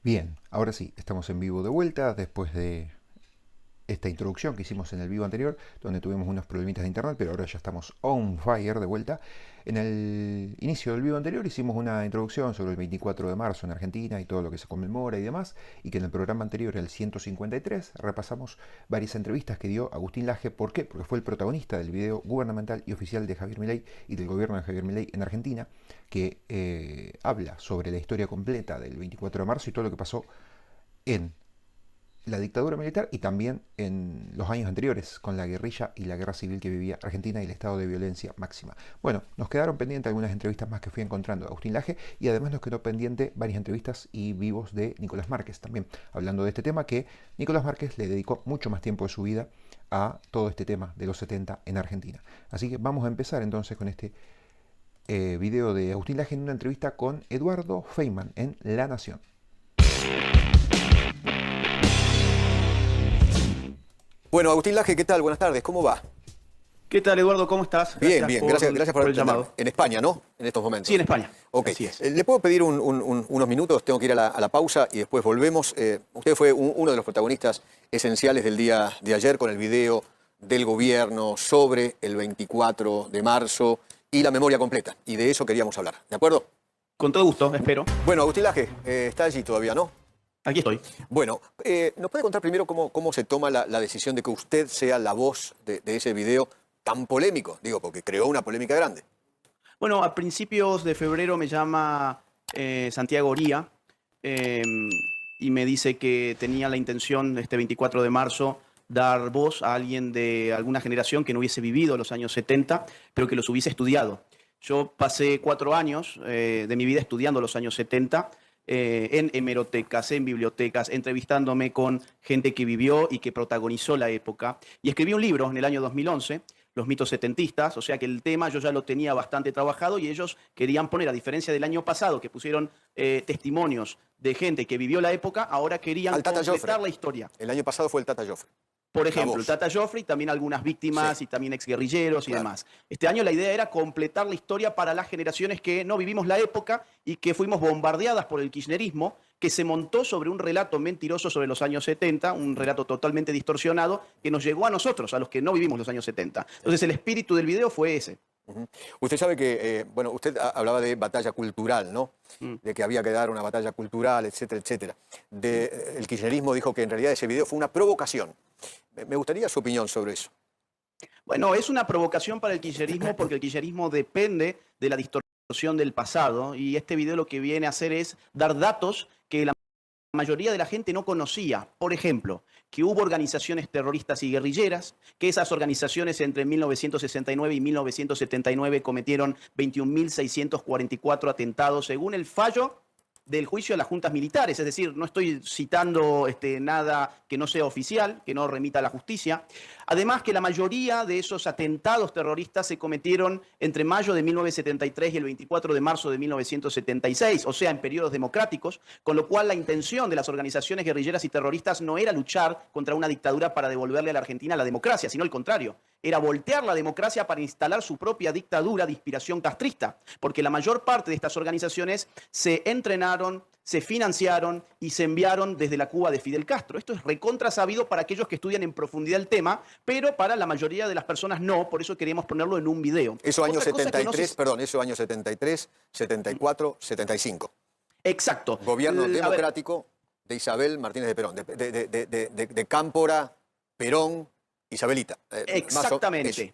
Bien, ahora sí, estamos en vivo de vuelta después de esta introducción que hicimos en el vivo anterior, donde tuvimos unos problemitas de internet, pero ahora ya estamos on fire de vuelta. En el inicio del vivo anterior hicimos una introducción sobre el 24 de marzo en Argentina y todo lo que se conmemora y demás, y que en el programa anterior, el 153, repasamos varias entrevistas que dio Agustín Laje. ¿Por qué? Porque fue el protagonista del video gubernamental y oficial de Javier Milei y del gobierno de Javier Milei en Argentina, que habla sobre la historia completa del 24 de marzo y todo lo que pasó en la dictadura militar y también en los años anteriores con la guerrilla y la guerra civil que vivía Argentina y el estado de violencia máxima. Bueno, nos quedaron pendientes algunas entrevistas más que fui encontrando a Agustín Laje, y además nos quedó pendiente varias entrevistas y vivos de Nicolás Márquez también, hablando de este tema, que Nicolás Márquez le dedicó mucho más tiempo de su vida a todo este tema de los 70 en Argentina. Así que vamos a empezar entonces con este video de Agustín Laje en una entrevista con Eduardo Feynman en La Nación. Bueno, Agustín Laje, ¿qué tal? Buenas tardes, ¿cómo va? ¿Qué tal, Eduardo? ¿Cómo estás? Bien, gracias por el atenderme. llamado. En España, ¿no? En estos momentos. Sí, en España. Ok. Así es. ¿Le puedo pedir unos minutos? Tengo que ir a la pausa y después volvemos. Usted fue uno de los protagonistas esenciales del día de ayer con el video del gobierno sobre el 24 de marzo y la memoria completa. Y de eso queríamos hablar, ¿de acuerdo? Con todo gusto, espero. Bueno, Agustín Laje, está allí todavía, ¿no? Aquí estoy. Bueno, ¿nos puede contar primero cómo se toma la decisión de que usted sea la voz de ese video tan polémico? Digo, porque creó una polémica grande. Bueno, a principios de febrero me llama Santiago Oría y me dice que tenía la intención, este 24 de marzo, dar voz a alguien de alguna generación que no hubiese vivido los años 70, pero que los hubiese estudiado. Yo pasé 4 años de mi vida estudiando los años 70, en hemerotecas, en bibliotecas, entrevistándome con gente que vivió y que protagonizó la época. Y escribí un libro en el año 2011, Los mitos setentistas, o sea que el tema yo ya lo tenía bastante trabajado y ellos querían poner, a diferencia del año pasado, que pusieron testimonios de gente que vivió la época, ahora querían completar la historia. El año pasado fue el Tata Joffre. Por ejemplo, el Tata Joffre, también algunas víctimas, sí, y también exguerrilleros y demás. Este año la idea era completar la historia para las generaciones que no vivimos la época y que fuimos bombardeadas por el kirchnerismo, que se montó sobre un relato mentiroso sobre los años 70, un relato totalmente distorsionado que nos llegó a nosotros, a los que no vivimos los años 70. Entonces el espíritu del video fue ese. Usted sabe que, bueno, usted hablaba de batalla cultural, ¿no? De que había que dar una batalla cultural, etcétera, etcétera. El kirchnerismo dijo que en realidad ese video fue una provocación. Me gustaría su opinión sobre eso. Bueno, es una provocación para el kirchnerismo porque el kirchnerismo depende de la distorsión del pasado y este video lo que viene a hacer es dar datos que la mayoría de la gente no conocía. Por ejemplo, que hubo organizaciones terroristas y guerrilleras, que esas organizaciones entre 1969 y 1979 cometieron 21.644 atentados según el fallo del juicio de las juntas militares, es decir, no estoy citando nada que no sea oficial, que no remita a la justicia. Además que la mayoría de esos atentados terroristas se cometieron entre mayo de 1973 y el 24 de marzo de 1976, o sea, en periodos democráticos, con lo cual la intención de las organizaciones guerrilleras y terroristas no era luchar contra una dictadura para devolverle a la Argentina la democracia, sino al contrario, era voltear la democracia para instalar su propia dictadura de inspiración castrista, porque la mayor parte de estas organizaciones se entrenaron, se financiaron y se enviaron desde la Cuba de Fidel Castro. Esto es recontra sabido para aquellos que estudian en profundidad el tema, pero para la mayoría de las personas no, por eso queríamos ponerlo en un video. Eso año 73, perdón, eso año 73, 74, 75. Exacto. Gobierno democrático de Isabel Martínez de Perón, de Cámpora, Perón, Isabelita. Exactamente.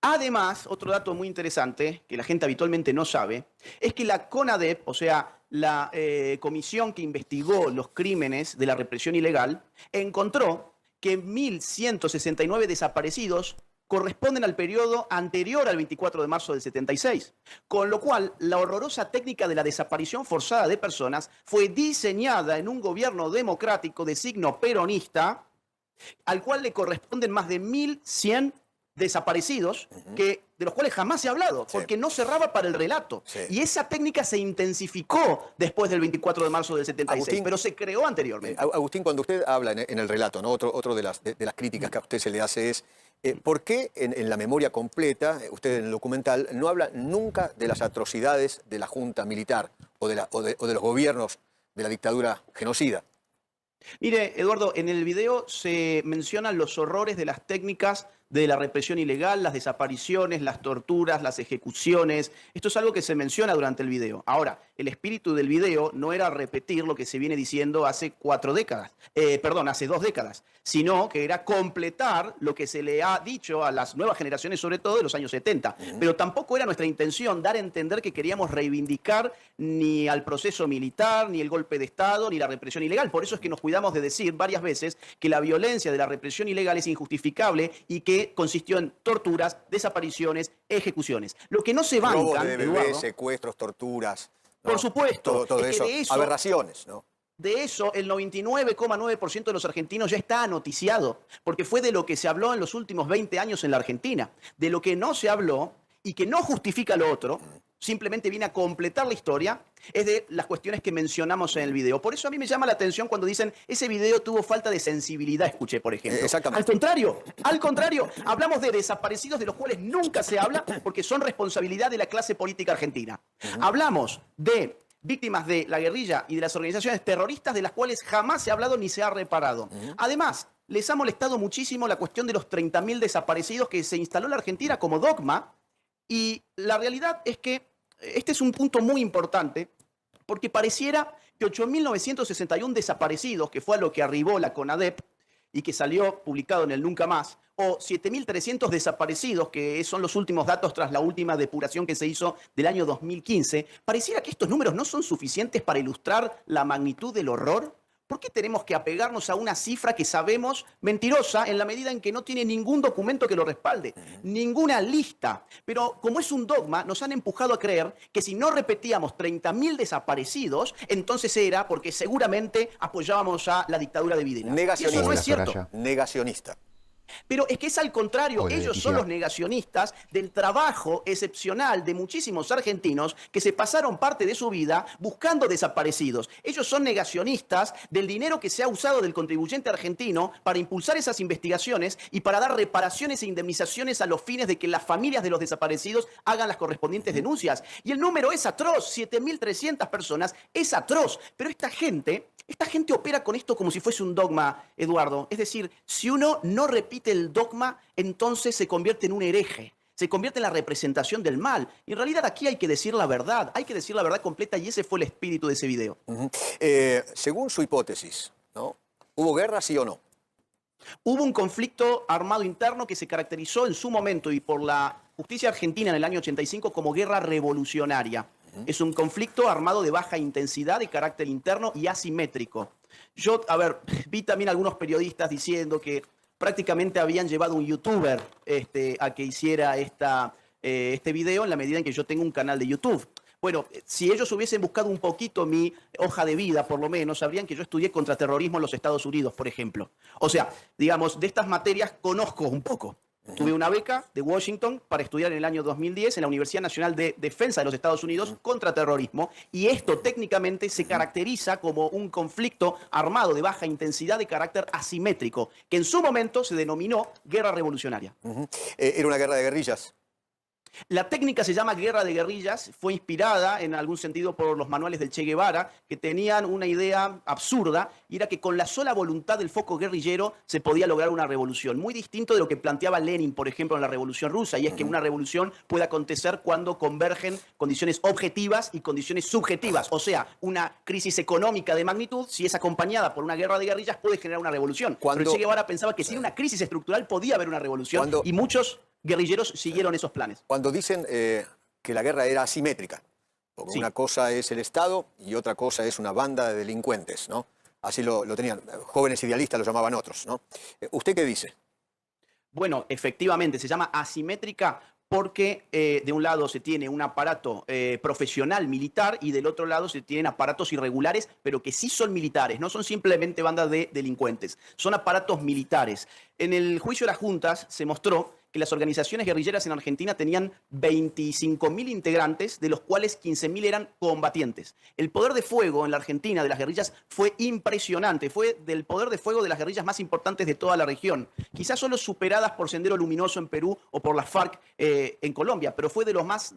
Además, otro dato muy interesante que la gente habitualmente no sabe es que la CONADEP, o sea, la comisión que investigó los crímenes de la represión ilegal, encontró que 1.169 desaparecidos corresponden al periodo anterior al 24 de marzo del 76. Con lo cual, la horrorosa técnica de la desaparición forzada de personas fue diseñada en un gobierno democrático de signo peronista, al cual le corresponden más de 1.100 desaparecidos, de los cuales jamás se ha hablado, porque no cerraba para el relato. Y esa técnica se intensificó después del 24 de marzo del 76, Agustín, pero se creó anteriormente. Agustín, cuando usted habla en el relato, ¿no? Otro de las críticas que a usted se le hace es, ¿por qué en la memoria completa, usted en el documental, no habla nunca de las atrocidades de la Junta Militar o de los gobiernos de la dictadura genocida. Mire, Eduardo, en el video se mencionan los horrores de las técnicas de la represión ilegal, las desapariciones, las torturas, las ejecuciones. Esto es algo que se menciona durante el video. Ahora, el espíritu del video no era repetir lo que se viene diciendo hace 4 décadas, hace 2 décadas, sino que era completar lo que se le ha dicho a las nuevas generaciones, sobre todo de los años 70. Pero tampoco era nuestra intención dar a entender que queríamos reivindicar ni al proceso militar, ni el golpe de Estado, ni la represión ilegal. Por eso es que nos cuidamos de decir varias veces que la violencia de la represión ilegal es injustificable y que consistió en torturas, desapariciones, ejecuciones. Lo que no se bancan, Robos de bebés, Eduardo, secuestros, torturas. ¿no? Por supuesto. Todo Es que eso, aberraciones, ¿no? de eso, el 99,9% de los argentinos ya está noticiado, porque fue de lo que se habló en los últimos 20 años en la Argentina. De lo que no se habló y que no justifica lo otro, simplemente viene a completar la historia, es de las cuestiones que mencionamos en el video. Por eso a mí me llama la atención cuando dicen, ese video tuvo falta de sensibilidad, escuché, por ejemplo. Exactamente. Al contrario, hablamos de desaparecidos de los cuales nunca se habla porque son responsabilidad de la clase política argentina. Hablamos de víctimas de la guerrilla y de las organizaciones terroristas de las cuales jamás se ha hablado ni se ha reparado. Además, les ha molestado muchísimo la cuestión de los 30.000 desaparecidos que se instaló en la Argentina como dogma, y la realidad es que este es un punto muy importante porque pareciera que 8.961 desaparecidos, que fue a lo que arribó la CONADEP y que salió publicado en el Nunca Más, o 7.300 desaparecidos, que son los últimos datos tras la última depuración que se hizo del año 2015, pareciera que estos números no son suficientes para ilustrar la magnitud del horror. ¿Por qué tenemos que apegarnos a una cifra que sabemos mentirosa en la medida en que no tiene ningún documento que lo respalde, ninguna lista? Pero como es un dogma, nos han empujado a creer que si no repetíamos 30.000 desaparecidos, entonces era porque seguramente apoyábamos a la dictadura de Videla. Negacionista. Y eso no es Hola, cierto. Soraya. Negacionista. Pero es que es al contrario, Hola, ellos Leticia. son los negacionistas del trabajo excepcional de muchísimos argentinos que se pasaron parte de su vida buscando desaparecidos. Ellos son negacionistas del dinero que se ha usado del contribuyente argentino para impulsar esas investigaciones y para dar reparaciones e indemnizaciones a los fines de que las familias de los desaparecidos hagan las correspondientes denuncias. Y el número es atroz, 7.300 personas, es atroz. Pero esta gente opera con esto como si fuese un dogma, Eduardo. Es decir, si uno no repite el dogma, entonces se convierte en un hereje. Se convierte en la representación del mal. Y en realidad aquí hay que decir la verdad. Hay que decir la verdad completa y ese fue el espíritu de ese video. Según su hipótesis, ¿no? ¿Hubo guerra, sí o no? Hubo un conflicto armado interno que se caracterizó en su momento y por la justicia argentina en el año 85 como guerra revolucionaria. Es un conflicto armado de baja intensidad, de carácter interno y asimétrico. Yo, vi también algunos periodistas diciendo que prácticamente habían llevado un youtuber a que hiciera este video en la medida en que yo tengo un canal de YouTube. Bueno, si ellos hubiesen buscado un poquito mi hoja de vida, por lo menos, sabrían que yo estudié contraterrorismo en los Estados Unidos, por ejemplo. O sea, digamos, de estas materias conozco un poco. Tuve una beca de Washington para estudiar en el año 2010 en la Universidad Nacional de Defensa de los Estados Unidos contra terrorismo, y esto técnicamente se caracteriza como un conflicto armado de baja intensidad de carácter asimétrico, que en su momento se denominó guerra revolucionaria. ¿Era una guerra de guerrillas? La técnica se llama guerra de guerrillas, fue inspirada en algún sentido por los manuales del Che Guevara, que tenían una idea absurda, y era que con la sola voluntad del foco guerrillero se podía lograr una revolución. Muy distinto de lo que planteaba Lenin, por ejemplo, en la Revolución Rusa, y es que una revolución puede acontecer cuando convergen condiciones objetivas y condiciones subjetivas. O sea, una crisis económica de magnitud, si es acompañada por una guerra de guerrillas, puede generar una revolución. Pero el Che Guevara pensaba que sin una crisis estructural podía haber una revolución, y muchos guerrilleros siguieron esos planes. Cuando dicen que la guerra era asimétrica, porque Sí. una cosa es el Estado y otra cosa es una banda de delincuentes, ¿no? Así lo tenían, jóvenes idealistas lo llamaban otros, ¿no? ¿Usted qué dice? Bueno, efectivamente, se llama asimétrica porque de un lado se tiene un aparato profesional militar y del otro lado se tienen aparatos irregulares, pero que sí son militares, no son simplemente bandas de delincuentes, son aparatos militares. En el juicio de las juntas se mostró que las organizaciones guerrilleras en Argentina tenían 25.000 integrantes, de los cuales 15.000 eran combatientes. El poder de fuego en la Argentina de las guerrillas fue impresionante, fue del poder de fuego de las guerrillas más importantes de toda la región. Quizás solo superadas por Sendero Luminoso en Perú o por las FARC en Colombia, pero fue de lo más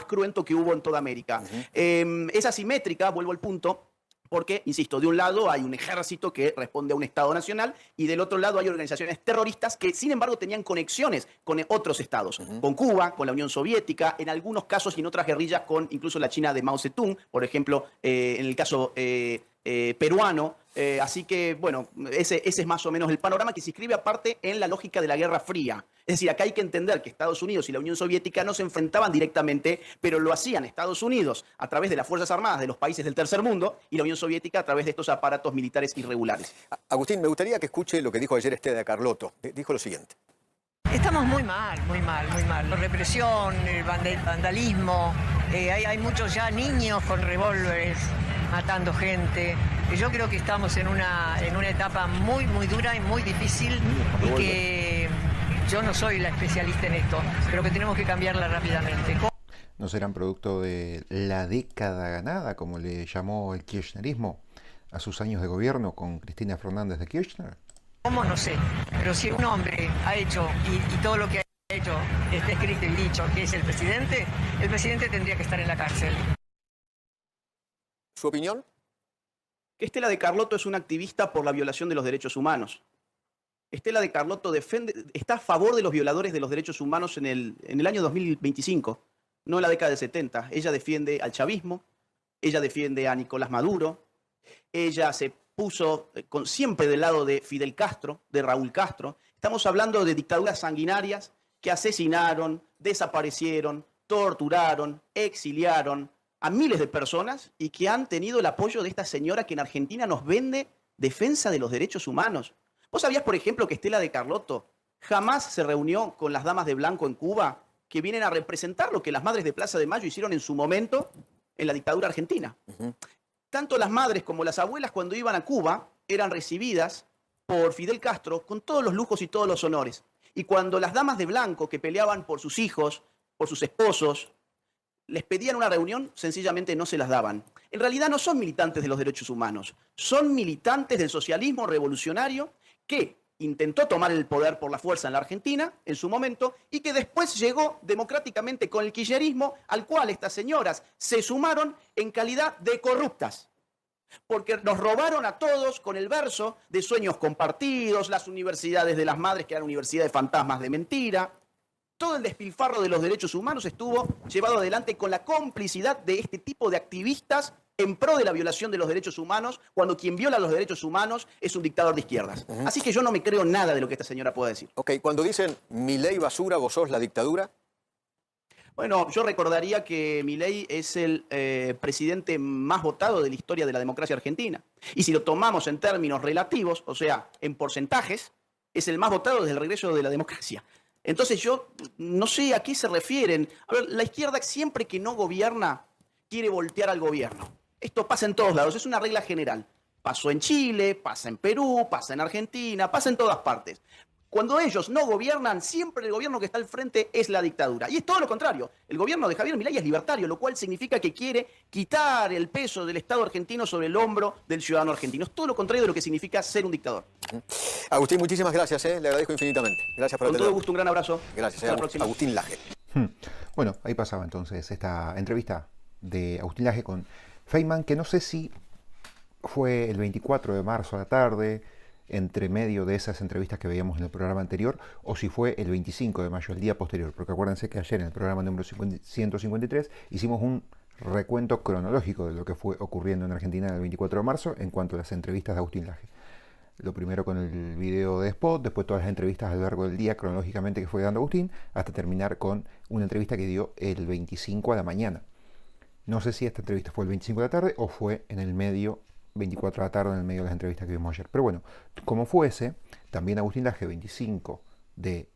cruento que hubo en toda América. Es asimétrica, vuelvo al punto, Porque, insisto, de un lado hay un ejército que responde a un Estado nacional y del otro lado hay organizaciones terroristas que, sin embargo, tenían conexiones con otros estados, con Cuba, con la Unión Soviética, en algunos casos y en otras guerrillas con incluso la China de Mao Zedong, por ejemplo, en el caso peruano. Así que, bueno, ese es más o menos el panorama que se inscribe aparte en la lógica de la Guerra Fría. Es decir, acá hay que entender que Estados Unidos y la Unión Soviética no se enfrentaban directamente, pero lo hacían Estados Unidos a través de las Fuerzas Armadas de los países del tercer mundo y la Unión Soviética a través de estos aparatos militares irregulares. Agustín, me gustaría que escuche lo que dijo ayer Estela Carlotto. Dijo lo siguiente. Estamos muy mal, muy mal, muy mal. La represión, el vandalismo, hay muchos ya niños con revólveres matando gente. Yo creo que estamos en una etapa muy, muy dura y muy difícil y que yo no soy la especialista en esto, pero que tenemos que cambiarla rápidamente. ¿No serán producto de la década ganada, como le llamó el kirchnerismo, a sus años de gobierno con Cristina Fernández de Kirchner? ¿Cómo? No sé, pero si un hombre ha hecho y todo lo que ha hecho está escrito y dicho que es el presidente tendría que estar en la cárcel. ¿Su opinión? Que Estela de Carlotto es una activista por la violación de los derechos humanos. Estela de Carlotto está a favor de los violadores de los derechos humanos en el año 2025, no en la década del 70. Ella defiende al chavismo, ella defiende a Nicolás Maduro, ella se puso siempre del lado de Fidel Castro, de Raúl Castro. Estamos hablando de dictaduras sanguinarias que asesinaron, desaparecieron, torturaron, exiliaron a miles de personas y que han tenido el apoyo de esta señora que en Argentina nos vende defensa de los derechos humanos. ¿Vos sabías, por ejemplo, que Estela de Carlotto jamás se reunió con las damas de blanco en Cuba, que vienen a representar lo que las madres de Plaza de Mayo hicieron en su momento en la dictadura argentina? Tanto las madres como las abuelas, cuando iban a Cuba, eran recibidas por Fidel Castro con todos los lujos y todos los honores. Y cuando las damas de blanco que peleaban por sus hijos, por sus esposos, les pedían una reunión, sencillamente no se las daban. En realidad no son militantes de los derechos humanos, son militantes del socialismo revolucionario que intentó tomar el poder por la fuerza en la Argentina en su momento y que después llegó democráticamente con el kirchnerismo, al cual estas señoras se sumaron en calidad de corruptas. Porque nos robaron a todos con el verso de sueños compartidos, las universidades de las madres que eran universidades fantasmas de mentira. Todo el despilfarro de los derechos humanos estuvo llevado adelante con la complicidad de este tipo de activistas en pro de la violación de los derechos humanos, cuando quien viola los derechos humanos es un dictador de izquierdas. Así que yo no me creo nada de lo que esta señora pueda decir. Ok, cuando dicen Milei basura, vos sos la dictadura. Bueno, yo recordaría que Milei es el presidente más votado de la historia de la democracia argentina. Y si lo tomamos en términos relativos, o sea, en porcentajes, es el más votado desde el regreso de la democracia. Entonces yo no sé a qué se refieren. A ver, la izquierda siempre que no gobierna quiere voltear al gobierno. Esto pasa en todos lados, es una regla general. Pasó en Chile, pasa en Perú, pasa en Argentina, pasa en todas partes. Cuando ellos no gobiernan, siempre el gobierno que está al frente es la dictadura. Y es todo lo contrario. El gobierno de Javier Milei es libertario, lo cual significa que quiere quitar el peso del Estado argentino sobre el hombro del ciudadano argentino. Es todo lo contrario de lo que significa ser un dictador. Agustín, muchísimas gracias, le agradezco infinitamente. Gracias por Con todo atenderme. gusto, un gran abrazo. Gracias, Hasta la próxima. Agustín Laje. Bueno, ahí pasaba entonces esta entrevista de Agustín Laje con Feynman, que no sé si fue el 24 de marzo a la tarde, entre medio de esas entrevistas que veíamos en el programa anterior, o si fue el 25 de mayo, el día posterior, porque acuérdense que ayer en el programa número 153 hicimos un recuento cronológico de lo que fue ocurriendo en Argentina el 24 de marzo en cuanto a las entrevistas de Agustín Laje. Lo primero con el video de Spot, después todas las entrevistas a lo largo del día cronológicamente que fue dando Agustín, hasta terminar con una entrevista que dio el 25 a la mañana. No sé si esta entrevista fue el 25 de la tarde o fue en el medio 24 de la tarde, en el medio de las entrevistas que vimos ayer. Pero bueno, como fuese, también Agustín Laje, 25 de